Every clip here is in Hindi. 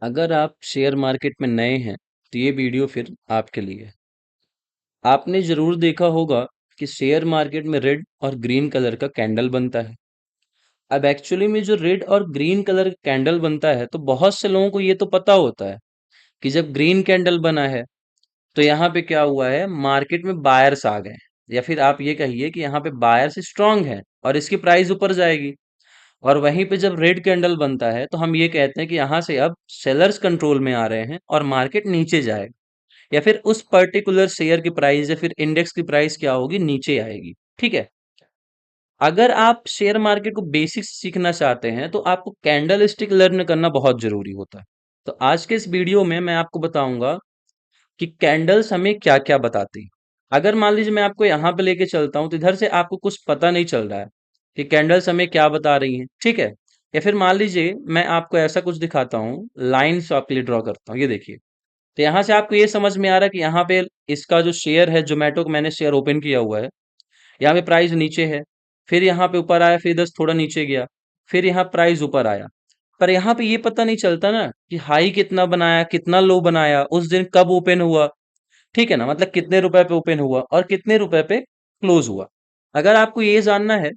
अगर आप शेयर मार्केट में नए हैं तो ये वीडियो फिर आपके लिए है। आपने जरूर देखा होगा कि शेयर मार्केट में रेड और ग्रीन कलर का कैंडल बनता है। अब एक्चुअली में जो रेड और ग्रीन कलर का कैंडल बनता है तो बहुत से लोगों को ये तो पता होता है कि जब ग्रीन कैंडल बना है तो यहाँ पे क्या हुआ है, मार्केट में बायर्स आ गए, या फिर आप ये कहिए कि यहाँ पे बायर्स स्ट्रांग है और इसकी प्राइस ऊपर जाएगी। और वहीं पे जब रेड कैंडल बनता है तो हम ये कहते हैं कि यहाँ से अब सेलर्स कंट्रोल में आ रहे हैं और मार्केट नीचे जाएगा, या फिर उस पर्टिकुलर शेयर की प्राइस या फिर इंडेक्स की प्राइस क्या होगी, नीचे आएगी। ठीक है। अगर आप शेयर मार्केट को बेसिक्स सीखना चाहते हैं तो आपको कैंडल स्टिक लर्न करना बहुत जरूरी होता है। तो आज के इस वीडियो में मैं आपको बताऊंगा कि कैंडल्स हमें क्या क्या बताती हैं। अगर मान लीजिए मैं आपको यहाँ पे लेके चलता हूँ तो इधर से आपको कुछ पता नहीं चल रहा है कि कैंडल्स हमें क्या बता रही हैं, ठीक है। या फिर मान लीजिए मैं आपको ऐसा कुछ दिखाता हूँ, लाइन्स आपके लिए ड्रॉ करता हूँ, ये देखिए। तो यहाँ से आपको ये समझ में आ रहा है कि यहाँ पे इसका जो शेयर है, जोमेटो का मैंने शेयर ओपन किया हुआ है, यहाँ पे प्राइस नीचे है, फिर यहाँ पे ऊपर आया, फिर 10 थोड़ा नीचे गया, फिर यहाँ प्राइस ऊपर आया। पर यहाँ पे ये पता नहीं चलता ना कि हाई कितना बनाया, कितना लो बनाया, उस दिन कब ओपन हुआ। ठीक है ना, मतलब कितने रुपए पे ओपन हुआ और कितने रुपए पे क्लोज हुआ। अगर आपको ये जानना है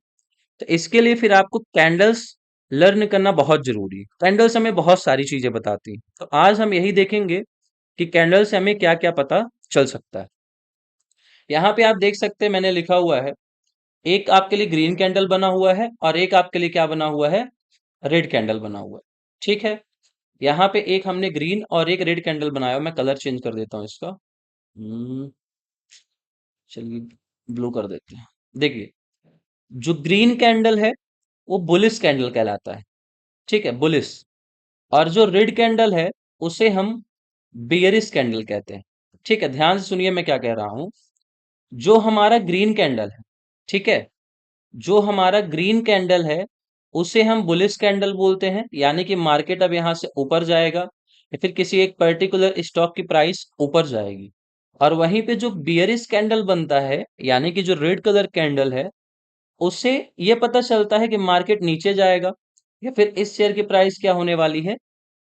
तो इसके लिए फिर आपको कैंडल्स लर्न करना बहुत जरूरी है। कैंडल्स हमें बहुत सारी चीजें बताती हैं, तो आज हम यही देखेंगे कि कैंडल से हमें क्या क्या पता चल सकता है। यहाँ पे आप देख सकते हैं मैंने लिखा हुआ है, एक आपके लिए ग्रीन कैंडल बना हुआ है और एक आपके लिए क्या बना हुआ है, रेड कैंडल बना हुआ है। ठीक है। यहाँ पे एक हमने ग्रीन और एक रेड कैंडल बनाया हुआ। मैं कलर चेंज कर देता हूँ इसका। चलिए ब्लू कर देते हैं। देखिए, जो ग्रीन कैंडल है वो बुलिश कैंडल कहलाता है। ठीक है, बुलिश। और जो रेड कैंडल है उसे हम बियरिश कैंडल कहते हैं। ठीक है, ध्यान से सुनिए मैं क्या कह रहा हूं। जो हमारा ग्रीन कैंडल है, ठीक है, जो हमारा ग्रीन कैंडल है उसे हम बुलिश कैंडल बोलते हैं, यानी कि मार्केट अब यहां से ऊपर जाएगा या फिर किसी एक पर्टिकुलर स्टॉक की प्राइस ऊपर जाएगी। और वहीं पे जो बियरिश कैंडल बनता है, यानी कि जो रेड कलर कैंडल है, उससे ये पता चलता है कि मार्केट नीचे जाएगा या फिर इस शेयर की प्राइस क्या होने वाली है,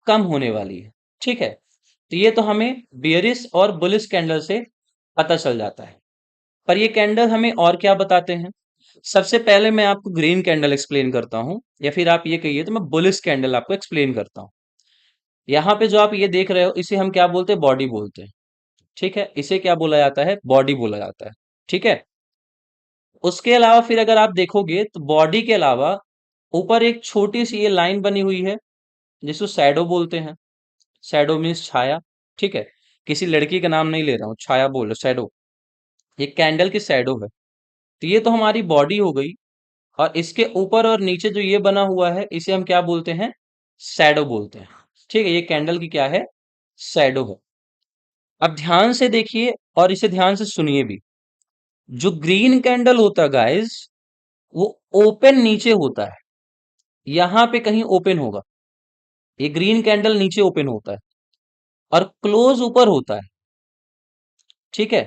कम होने वाली है। ठीक है। तो ये तो हमें बियरिश और बुलिश कैंडल से पता चल जाता है। पर ये कैंडल हमें और क्या बताते हैं। सबसे पहले मैं आपको ग्रीन कैंडल एक्सप्लेन करता हूं, या फिर आप ये कहिए तो मैं बुलिश कैंडल आपको एक्सप्लेन करता हूं। यहाँ पे जो आप ये देख रहे हो इसे हम क्या बोलते हैं, बॉडी बोलते हैं। ठीक है, इसे क्या बोला जाता है, बॉडी बोला जाता है। ठीक है। उसके अलावा फिर अगर आप देखोगे तो बॉडी के अलावा ऊपर एक छोटी सी ये लाइन बनी हुई है जिसको शैडो बोलते हैं। शैडो मीन्स छाया। ठीक है, किसी लड़की का नाम नहीं ले रहा हूँ, छाया बोल रहा, शैडो। ये कैंडल की शैडो है। तो ये तो हमारी बॉडी हो गई। और इसके ऊपर और नीचे जो ये बना हुआ है इसे हम क्या बोलते हैं, शैडो बोलते हैं। ठीक है, ये कैंडल की क्या है, शैडो है। अब ध्यान से देखिए और इसे ध्यान से सुनिए भी। जो ग्रीन कैंडल होता है गाइस, वो ओपन नीचे होता है। यहां पे कहीं ओपन होगा, ये ग्रीन कैंडल नीचे ओपन होता है और क्लोज ऊपर होता है। ठीक है,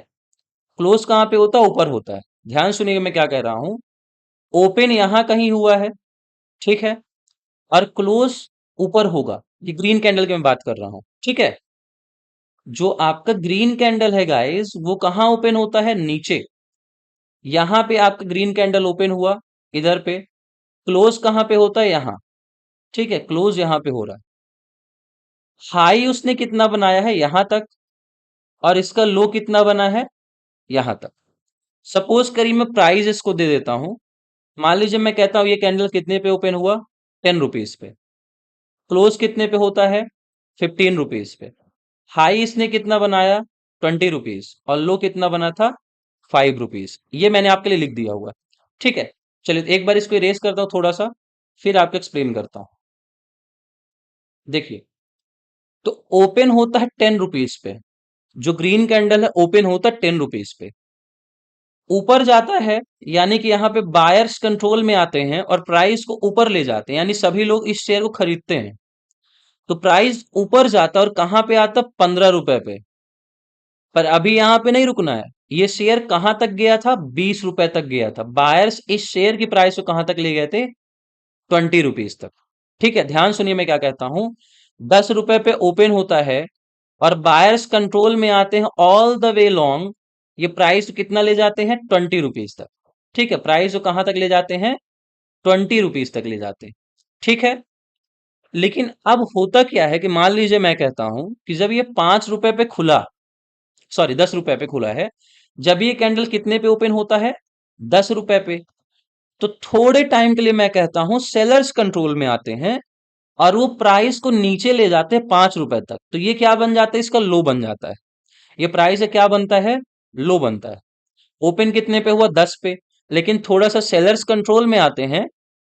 क्लोज कहां पे होता है, ऊपर होता है। ध्यान सुनिएगा मैं क्या कह रहा हूं। ओपन यहां कहीं हुआ है, ठीक है, और क्लोज ऊपर होगा। ये ग्रीन कैंडल की मैं बात कर रहा हूं। ठीक है, जो आपका ग्रीन कैंडल है गाइस वो कहां ओपन होता है, नीचे। यहां पे आपका ग्रीन कैंडल ओपन हुआ, इधर पे। क्लोज कहां पे होता है, यहां। ठीक है, क्लोज यहां पे हो रहा है। हाई उसने कितना बनाया है, यहां तक, और इसका लो कितना बना है, यहां तक। सपोज करिए मैं प्राइस इसको दे देता हूं। मान लीजिए मैं कहता हूं ये कैंडल कितने पे ओपन हुआ, 10 रुपीज पे। क्लोज कितने पे होता है, 15 रुपीज पे। हाई इसने कितना बनाया, 20 रुपीज, और लो कितना बना था, 5 रुपीज। ये मैंने आपके लिए लिख दिया हुआ है। ठीक है, चलिए एक बार इसको इरेज करता हूं थोड़ा सा, फिर आपको एक्सप्लेन करता हूं। देखिए, तो ओपन होता है 10 रुपीज पे। जो ग्रीन कैंडल है ओपन होता है 10 रुपीज पे, ऊपर जाता है, यानी कि यहाँ पे बायर्स कंट्रोल में आते हैं और प्राइस को ऊपर ले जाते हैं, यानी सभी लोग इस शेयर को खरीदते हैं। तो प्राइस ऊपर जाता है और कहां पे आता, 15 रुपए पे। पर अभी यहां पे नहीं रुकना है। ये शेयर कहां तक गया था, 20 रुपए तक गया था। बायर्स इस शेयर की प्राइस को कहां तक ले गए थे, 20 रुपीज तक। ठीक है, ध्यान सुनिए मैं क्या कहता हूं। 10 रुपए पे ओपन होता है और बायर्स कंट्रोल में आते हैं ऑल द वे लॉन्ग, ये प्राइस कितना ले जाते हैं, 20 रुपीज तक। ठीक है, प्राइस को कहां तक ले जाते हैं, 20 रुपीज तक ले जाते हैं। ठीक है, लेकिन अब होता क्या है कि मान लीजिए मैं कहता हूं कि जब ये 5 रुपए पे खुला, सॉरी 10 रुपए पे खुला है, जब ये कैंडल कितने पे ओपन होता है, 10 रुपए पे, तो थोड़े टाइम के लिए मैं कहता हूं सेलर्स कंट्रोल में आते हैं और वो प्राइस को नीचे ले जाते हैं 5 रुपए तक। तो ये क्या बन जाता है, इसका लो बन जाता है। ये प्राइस है क्या बनता है, लो बनता है। ओपन कितने पे हुआ, 10 पे, लेकिन थोड़ा सा सेलर्स कंट्रोल में आते हैं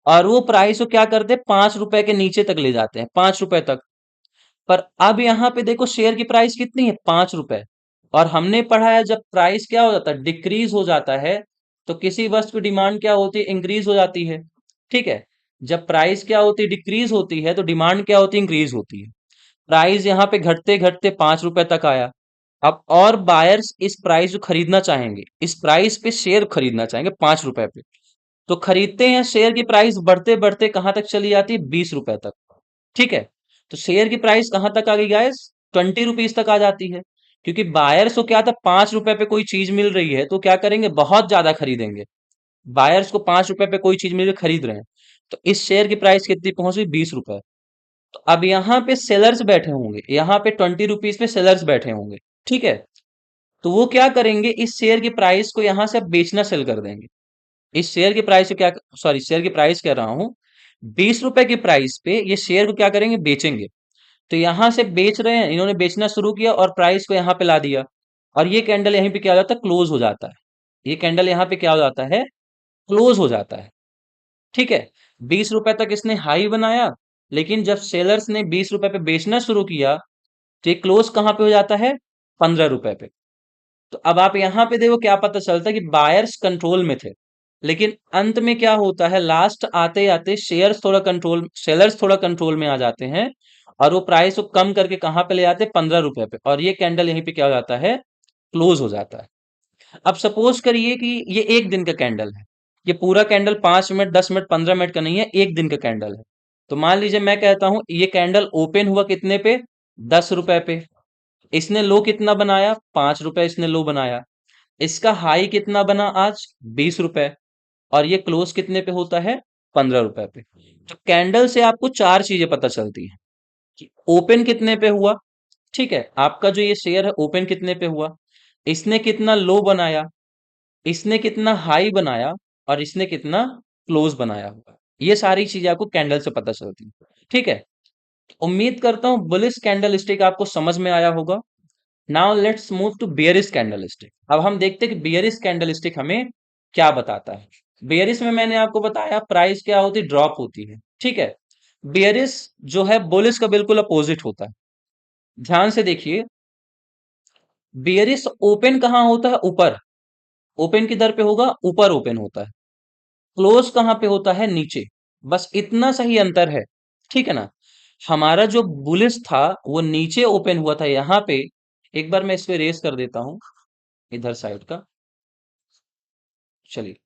और वो प्राइस को क्या करते हैं, 5 रुपए के नीचे तक ले जाते हैं, 5 रुपए तक। पर अब यहां पे देखो शेयर की प्राइस कितनी है, 5 रुपए। और हमने पढ़ा है जब प्राइस क्या हो जाता है, डिक्रीज हो जाता है, तो किसी वस्तु की डिमांड क्या होती है, इंक्रीज हो जाती है। ठीक है, जब प्राइस क्या होती है, डिक्रीज होती है, तो डिमांड क्या होती है, इंक्रीज होती है। प्राइस यहाँ पे घटते घटते 5 रुपए तक आया। अब और बायर्स इस प्राइस को खरीदना चाहेंगे, इस प्राइस पे शेयर खरीदना चाहेंगे 5 रुपए पे, तो खरीदते हैं, शेयर की प्राइस बढ़ते बढ़ते कहां तक चली जाती है, 20 रुपए तक। ठीक है, तो शेयर की प्राइस कहां तक आ गई गाइस, 20 रुपीज तक आ जाती है। क्योंकि बायर्स को क्या था, 5 रुपए पे कोई चीज मिल रही है तो क्या करेंगे, बहुत ज्यादा खरीदेंगे। बायर्स को 5 रुपए पे कोई चीज मिल रही है, खरीद रहे हैं, तो इस शेयर की प्राइस कितनी पहुंच गई, 20 रुपए। तो अब यहाँ पे सेलर्स बैठे होंगे, यहाँ पे 20 रुपीज पे सेलर्स बैठे होंगे। ठीक है, तो वो क्या करेंगे, इस शेयर की प्राइस को यहां से अब बेचना सेल कर देंगे। इस शेयर की प्राइस को क्या, सॉरी शेयर की प्राइस कह रहा हूं, 20 रुपए की प्राइस पे ये शेयर को क्या करेंगे, बेचेंगे। तो यहां से बेच रहे हैं, इन्होंने बेचना शुरू किया और प्राइस को यहां पे ला दिया, और ये कैंडल यहीं पे क्या हो जाता है, क्लोज हो जाता है। ये कैंडल यहां पे क्या हो जाता है, क्लोज हो जाता है। ठीक है, 20 रुपए तक इसने हाई बनाया, लेकिन जब सेलर्स ने 20 रुपए पे बेचना शुरू किया, तो ये क्लोज कहां पे हो जाता है, 15 रुपए पे। तो अब आप यहां पे देखो क्या पता चलता है कि बायर्स कंट्रोल में थे, लेकिन अंत में क्या होता है, लास्ट आते आते शेयर्स थोड़ा कंट्रोल, सेलर्स थोड़ा कंट्रोल में आ जाते हैं और वो प्राइस को कम करके कहां पे ले आते हैं, 15 रुपए पे, और ये कैंडल यहीं पे क्या हो जाता है, क्लोज हो जाता है। अब सपोज करिए कि ये एक दिन का कैंडल है, ये पूरा कैंडल 5 मिनट 10 मिनट 15 मिनट का नहीं है, एक दिन का कैंडल है। तो मान लीजिए मैं कहता हूं ये कैंडल ओपन हुआ कितने पे, 10 रुपए पे, इसने लो कितना बनाया, 5 रुपए इसने लो बनाया, इसका हाई कितना बना आज, 20 रुपए, और ये क्लोज कितने पे होता है, 15 रुपए पे। तो कैंडल से आपको चार चीजें पता चलती हैं कि ओपन कितने पे हुआ, ठीक है, आपका जो ये शेयर है ओपन कितने पे हुआ, इसने कितना लो बनाया, इसने कितना हाई बनाया, और इसने कितना क्लोज बनाया हुआ। ये सारी चीजें आपको कैंडल से पता चलती है। ठीक है, उम्मीद करता हूं बुलिश कैंडल स्टिक आपको समझ में आया होगा। Now let's move to bearish candle stick. अब हम देखते हैं कि बियरिश कैंडल स्टिक हमें क्या बताता है। बियरिश में मैंने आपको बताया प्राइस क्या होती है, ड्रॉप होती है। ठीक है, बियरिश जो है बुलिश का बिल्कुल अपोजिट होता है। ध्यान से देखिए, बियरिश ओपन कहां होता है, ऊपर, ओपन किधर पे होगा, ऊपर ओपन होता है। क्लोज कहां पे होता है, नीचे। बस इतना सही अंतर है। ठीक है ना, हमारा जो बुलिश था वो नीचे ओपन हुआ था यहां पे। एक बार मैं इस पे रेस कर देता हूं, इधर साइड का, चलिए।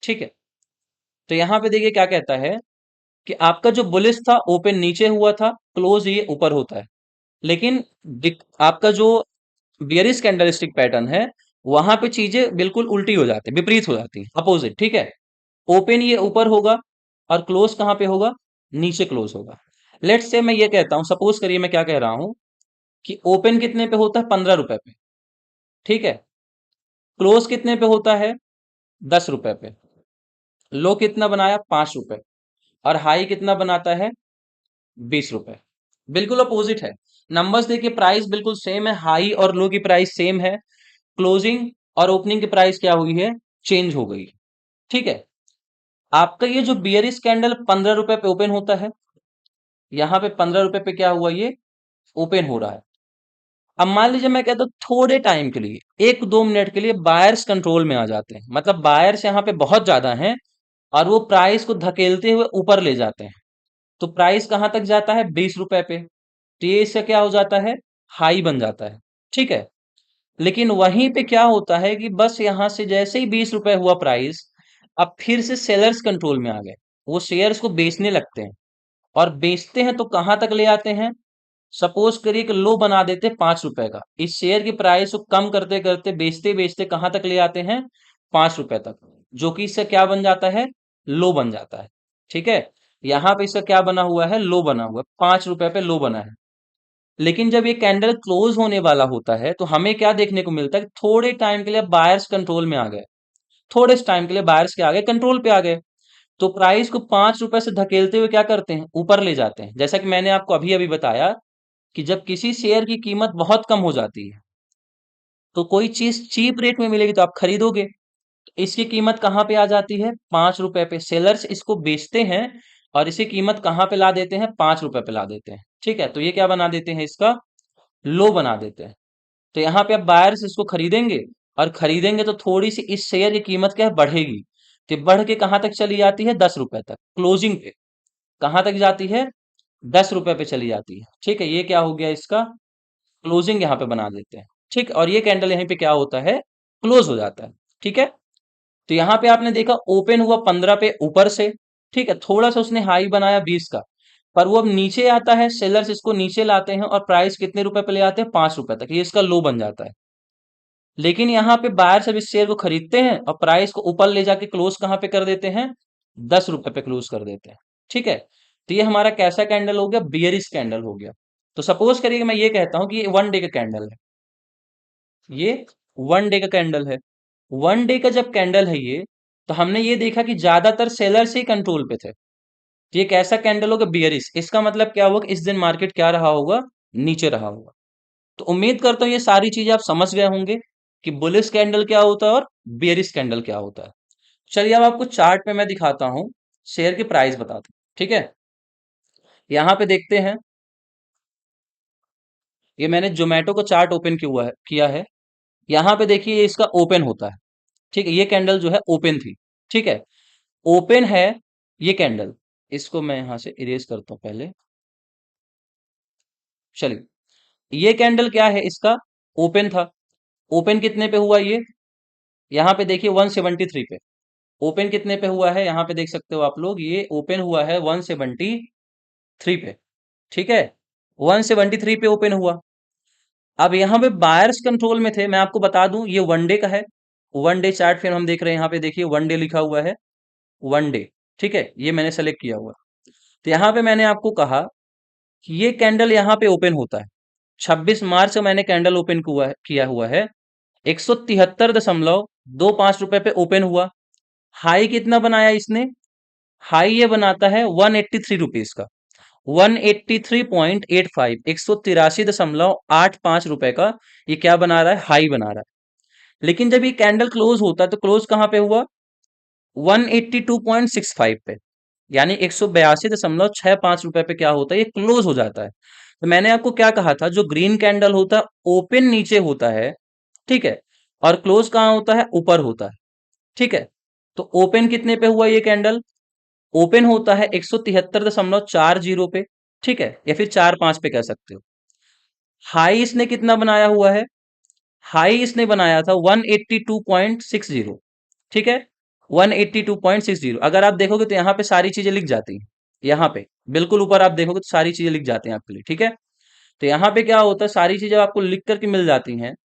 ठीक है, तो यहां पे देखिए क्या कहता है कि आपका जो बुलिश था ओपन नीचे हुआ था, क्लोज ये ऊपर होता है। लेकिन आपका जो बियरिश कैंडलस्टिक पैटर्न है, वहां पे चीजें बिल्कुल उल्टी हो जाती है, विपरीत हो जाती है, अपोजिट। ठीक है, ओपन ये ऊपर होगा और क्लोज कहां पे होगा, नीचे क्लोज होगा। लेट्स से मैं ये कहता हूं, सपोज करिए मैं क्या कह रहा हूं कि ओपन कितने पे होता है, 15 रुपए पे। ठीक है, क्लोज कितने पे होता है, 10 रुपए पे। लो कितना बनाया, 5 रुपए, और हाई कितना बनाता है, 20 रुपए। बिल्कुल अपोजिट है। नंबर्स देखिए, प्राइस बिल्कुल सेम है, हाई और लो की प्राइस सेम है, क्लोजिंग और ओपनिंग की प्राइस क्या हुई है, चेंज हो गई। ठीक है, आपका ये जो बियरिश कैंडल 15 रुपए पे ओपन होता है, यहां पे 15 रुपए पे क्या हुआ, ये ओपन हो रहा है। अब मान लीजिए मैं कहता हूं थोड़े टाइम के लिए, 1-2 मिनट के लिए बायर्स कंट्रोल में आ जाते हैं, मतलब बायर्स यहाँ पे बहुत ज्यादा हैं और वो प्राइस को धकेलते हुए ऊपर ले जाते हैं। तो प्राइस कहां तक जाता है, 20 रुपए पे। तो ये इससे क्या हो जाता है, हाई बन जाता है। ठीक है, लेकिन वहीं पे क्या होता है कि बस यहां से जैसे ही 20 रुपए हुआ प्राइस, अब फिर से सेलर्स कंट्रोल में आ गए, वो शेयर्स को बेचने लगते हैं, और बेचते हैं तो कहां तक ले आते हैं? सपोज करिए कि लो बना देते 5 रुपए का, इस शेयर की प्राइस को कम करते करते बेचते बेचते कहां तक ले आते हैं? 5 रुपए तक, जो कि इससे क्या बन जाता है? लो बन जाता है। ठीक है, यहां पे इसका क्या बना हुआ है? लो बना हुआ है, 5 रुपए पे लो बना है। लेकिन जब ये कैंडल क्लोज होने वाला होता है तो हमें क्या देखने को मिलता है? थोड़े टाइम के लिए बायर्स कंट्रोल में आ गए, थोड़े टाइम के लिए बायर्स के आ गए, कंट्रोल पे आ गए, तो प्राइस को 5 रुपए से धकेलते हुए क्या करते हैं? ऊपर ले जाते हैं। जैसा कि मैंने आपको अभी अभी बताया कि जब किसी शेयर की कीमत बहुत कम हो जाती है तो कोई चीज चीप रेट में मिलेगी तो आप खरीदोगे। तो इसकी कीमत कहाँ पे आ जाती है? 5 रुपए पे। सेलर्स इसको बेचते हैं और इसी कीमत कहाँ पे ला देते हैं? 5 रुपए पे ला देते हैं। ठीक है, तो ये क्या बना देते हैं? इसका लो बना देते हैं। तो यहाँ पे अब बायर्स इसको खरीदेंगे, और खरीदेंगे तो थोड़ी सी इस शेयर की कीमत क्या है? बढ़ेगी। तो बढ़ के कहाँ तक चली जाती है? 10 रुपए तक, क्लोजिंग पे कहाँ तक जाती है? 10 रुपए पे चली जाती है। ठीक है, ये क्या हो गया? इसका क्लोजिंग यहाँ पे बना देते हैं। ठीक, और ये कैंडल यहीं पे क्या होता है? क्लोज हो जाता है। ठीक है, तो यहाँ पे आपने देखा ओपन हुआ 15 पे ऊपर से। ठीक है, थोड़ा सा उसने हाई बनाया 20 का, पर वो अब नीचे आता है, सेलर्स इसको नीचे लाते हैं और प्राइस कितने रुपए पे ले आते हैं? 5 रुपए तक, ये इसका लो बन जाता है। लेकिन यहाँ पे बायर सब इस शेयर को खरीदते हैं और प्राइस को ऊपर ले जाके क्लोज कहाँ पे कर देते हैं? 10 रुपए पे क्लोज कर देते हैं। ठीक है, तो ये हमारा कैसा कैंडल हो गया? बियरिश कैंडल हो गया। तो सपोज करिए कि मैं ये कहता हूं कि ये 1 डे का कैंडल है, ये 1 डे का कैंडल है। 1 डे का जब कैंडल है ये, तो हमने ये देखा कि ज्यादातर सेलर्स ही कंट्रोल पे थे। तो ये कैसा कैंडल होगा? बियरिश। इसका मतलब क्या होगा? इस दिन मार्केट क्या रहा होगा? नीचे रहा होगा। तो उम्मीद करता हूं ये सारी चीजें आप समझ गए होंगे कि बुलिश कैंडल क्या होता है और बियरिश कैंडल क्या होता है। चलिए अब आपको चार्ट पे मैं दिखाता हूं, शेयर की प्राइस बताता हूं। ठीक है, यहां पे देखते हैं, ये मैंने जोमेटो को चार्ट ओपन किया है। यहां पे देखिए ये इसका ओपन होता है। ठीक है, ये कैंडल जो है ओपन थी। ठीक है, ओपन है ये कैंडल। इसको मैं यहां से इरेज करता हूं पहले। चलिए, ये कैंडल क्या है? इसका ओपन था। ओपन कितने पे हुआ ये? यहाँ पे देखिए 173 पे। ओपन कितने पे हुआ है? यहाँ पे देख सकते हो आप लोग, ये ओपन हुआ है 173 पे। ठीक है, 173 पे ओपन हुआ। अब यहाँ पे बायर्स कंट्रोल में थे। मैं आपको बता दूं ये 1 डे का है। 1 डे चार्ट फिर हम देख रहे हैं, यहाँ पे देखिए 1 डे लिखा हुआ है, 1 डे। ठीक है, ये मैंने सेलेक्ट किया हुआ। तो यहाँ पे मैंने आपको कहा कि ये कैंडल यहाँ पे ओपन होता है। 26 मार्च से मैंने कैंडल ओपन किया हुआ है। 173.25 रुपए पे ओपन हुआ। हाई कितना बनाया इसने? हाई ये बनाता है 183 रुपीज का। 183.85, 183.85 रुपए का ये क्या बना रहा है? हाई बना रहा है। लेकिन जब ये कैंडल क्लोज होता है तो क्लोज कहां पे हुआ? 182.65 पे, यानी 182.65 रुपए पे क्या होता है? ये क्लोज हो जाता है। तो मैंने आपको क्या कहा था? जो ग्रीन कैंडल होता है ओपन नीचे होता है, ठीक है, और क्लोज कहां होता है? ऊपर होता है। ठीक है, तो ओपन कितने पे हुआ ये कैंडल? ओपन होता है 173.40 पे। ठीक है, या फिर 45 पे कह सकते हो। हाई इसने कितना बनाया हुआ है? हाई इसने बनाया था 182.60। ठीक है, 182.60। अगर आप देखोगे तो यहाँ पे सारी चीजें लिख जाती हैं। यहाँ पे बिल्कुल ऊपर आप देखोगे तो सारी चीजें लिख जाते हैं आपके लिए। ठीक है, तो यहाँ पे क्या होता है? सारी चीजें आपको लिख करके मिल जाती हैं,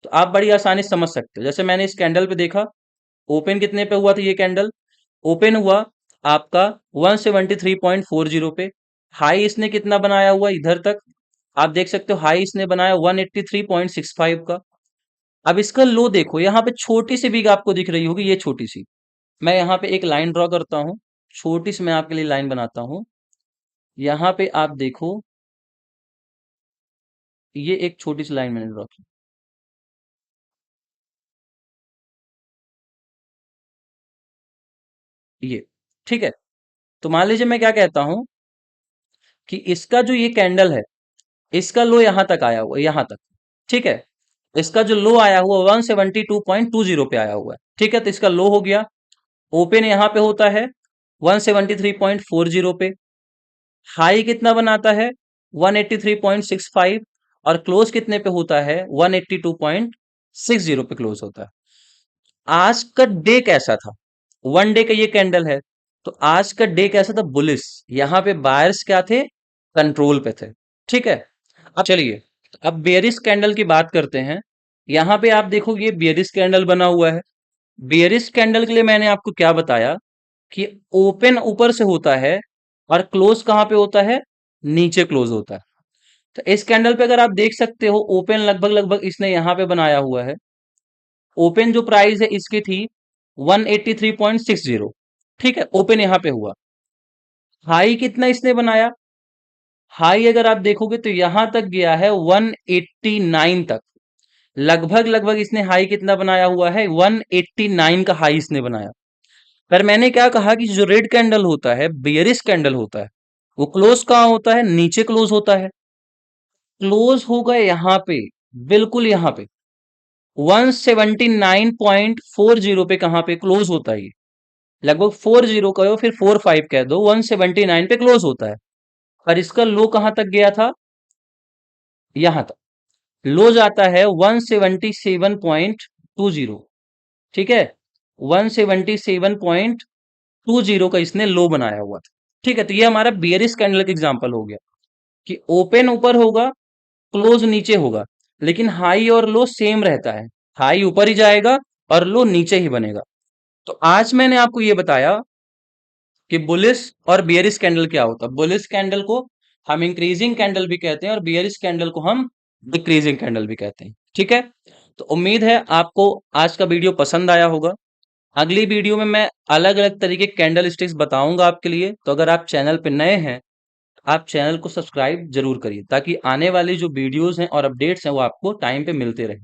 तो आप बड़ी आसानी से समझ सकते हो। जैसे मैंने इस कैंडल पे देखा, ओपन कितने पे हुआ था ये कैंडल? ओपन हुआ आपका 173.40 पे। हाई इसने कितना बनाया हुआ इधर तक? आप देख सकते हो हाई इसने बनाया 183.65 का। अब इसका लो देखो, यहाँ पे छोटी सी बिग आपको दिख रही होगी, ये छोटी सी। मैं यहाँ पे एक लाइन ड्रॉ करता हूँ, छोटी सी मैं आपके लिए लाइन बनाता हूँ। यहाँ पे आप देखो, ये एक छोटी सी लाइन मैंने ड्रॉ की, ये। ठीक है, तो मान लीजिए मैं क्या कहता हूँ कि इसका जो ये कैंडल है, इसका लो यहां तक आया हुआ है, यहां तक। ठीक है, इसका जो लो आया हुआ 172.20 पे आया हुआ है। ठीक है, तो इसका लो हो गया। ओपन यहां पे होता है 173.40 पे। हाई कितना बनाता है? 183.65। और क्लोज कितने पे होता है? 182.60 पे क्लोज होता है। आज का डे कैसा था? वन डे का ये कैंडल है। तो आज का डे कैसा था? बुलिश। यहाँ पे बायर्स क्या थे? कंट्रोल पे थे। ठीक है। अब चलिए, अब बेयरिश कैंडल की बात करते हैं। यहाँ पे आप देखो ये बेयरिश कैंडल बना हुआ है। बेयरिश कैंडल के लिए मैंने आपको क्या बताया कि ओपन ऊपर से होता है और क्लोज कहाँ पे होता है? नीचे क्लोज होता है। तो इस कैंडल पे अगर आप देख सकते हो, ओपन लगभग लगभग इसने यहाँ पे बनाया हुआ है। ओपन जो प्राइस है इसकी थी 183.60। ठीक है, ओपन यहाँ पे हुआ। हाई कितना इसने बनाया? हाई अगर आप देखोगे तो यहां तक गया है 189 तक। लगभग लगभग इसने हाई कितना बनाया हुआ है? 189 का हाई इसने बनाया। पर मैंने क्या कहा कि जो रेड कैंडल होता है, बियरिश कैंडल होता है, वो क्लोज कहाँ होता है? नीचे क्लोज होता है। क्लोज होगा यहाँ पे, बिल्कुल यहाँ पे 179.40 पे। कहाँ पे क्लोज होता है? ये लगभग 40 कहो फिर 45 कह दो, 179 पे क्लोज होता है। पर इसका लो कहां तक गया था? यहां तक। लो जाता है 177.20। ठीक है, 177.20 का इसने लो बनाया हुआ था। ठीक है, तो ये हमारा बियरिश कैंडल का एग्जांपल हो गया कि ओपन ऊपर होगा, क्लोज नीचे होगा, लेकिन हाई और लो सेम रहता है। हाई ऊपर ही जाएगा और लो नीचे ही बनेगा। तो आज मैंने आपको ये बताया कि बुलिश और बियरिश कैंडल क्या होता है। बुलिश कैंडल को हम इंक्रीजिंग कैंडल भी कहते हैं और बियरिश कैंडल को हम डिक्रीजिंग कैंडल भी कहते हैं। ठीक है, तो उम्मीद है आपको आज का वीडियो पसंद आया होगा। अगली वीडियो में मैं अलग अलग तरीके के कैंडल स्टिक्स बताऊंगा आपके लिए। तो अगर आप चैनल पे नए हैं, आप चैनल को सब्सक्राइब जरूर करिए ताकि आने वाली जो वीडियोस हैं और अपडेट्स हैं वो आपको टाइम पे मिलते रहे।